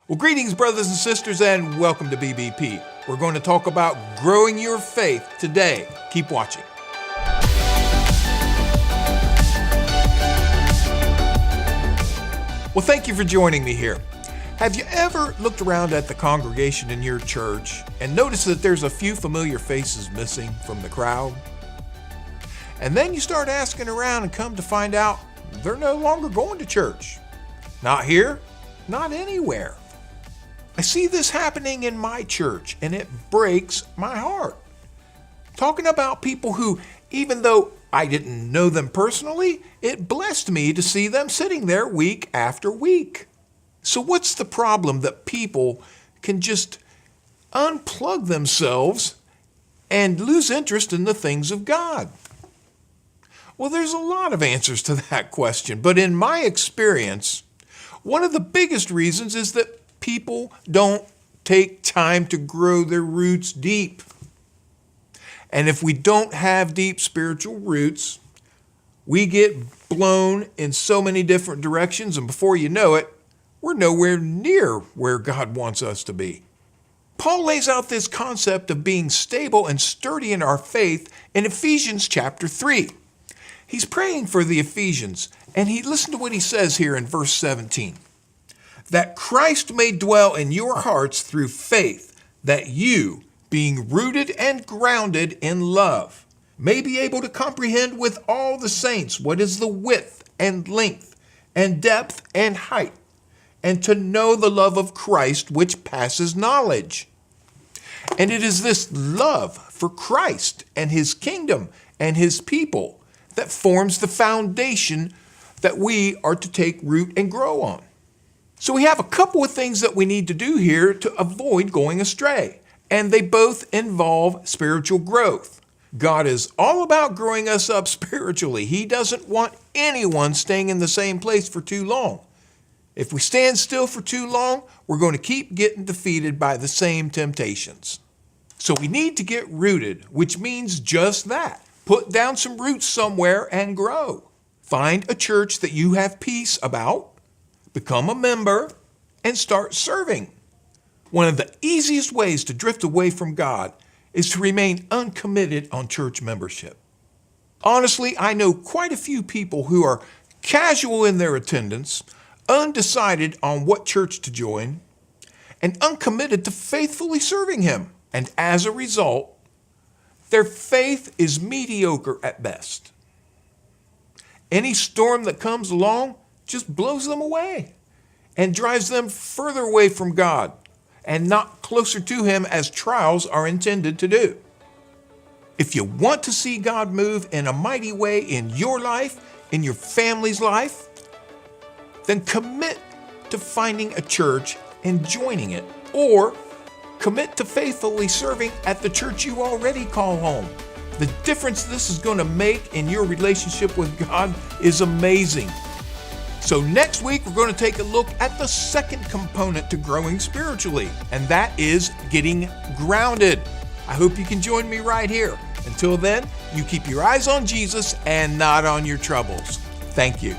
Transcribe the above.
Well, greetings, brothers and sisters, and welcome to BBP. We're going to talk about growing your faith today. Keep watching. Well, thank you for joining me here. Have you ever looked around at the congregation in your church and noticed that there's a few familiar faces missing from the crowd? And then you start asking around and come to find out they're no longer going to church. Not here, not anywhere. I see this happening in my church, and it breaks my heart. Talking about people who, even though I didn't know them personally, it blessed me to see them sitting there week after week. So what's the problem that people can just unplug themselves and lose interest in the things of God? Well, there's a lot of answers to that question, but in my experience, one of the biggest reasons is that people don't take time to grow their roots deep. And if we don't have deep spiritual roots, we get blown in so many different directions, and before you know it, we're nowhere near where God wants us to be. Paul lays out this concept of being stable and sturdy in our faith in Ephesians chapter 3. He's praying for the Ephesians, and listen to what he says here in verse 17. That Christ may dwell in your hearts through faith, that you, being rooted and grounded in love, may be able to comprehend with all the saints what is the width and length and depth and height, and to know the love of Christ which passes knowledge. And it is this love for Christ and his kingdom and his people that forms the foundation that we are to take root and grow on. So we have a couple of things that we need to do here to avoid going astray, and they both involve spiritual growth. God is all about growing us up spiritually. He doesn't want anyone staying in the same place for too long. If we stand still for too long, we're going to keep getting defeated by the same temptations. So we need to get rooted, which means just that. Put down some roots somewhere and grow. Find a church that you have peace about. Become a member and start serving. One of the easiest ways to drift away from God is to remain uncommitted on church membership. Honestly, I know quite a few people who are casual in their attendance, undecided on what church to join, and uncommitted to faithfully serving Him. And as a result, their faith is mediocre at best. Any storm that comes along just blows them away and drives them further away from God and not closer to Him as trials are intended to do. If you want to see God move in a mighty way in your life, in your family's life, then commit to finding a church and joining it, or commit to faithfully serving at the church you already call home. The difference this is going to make in your relationship with God is amazing. So next week, we're going to take a look at the second component to growing spiritually, and that is getting grounded. I hope you can join me right here. Until then, you keep your eyes on Jesus and not on your troubles. Thank you.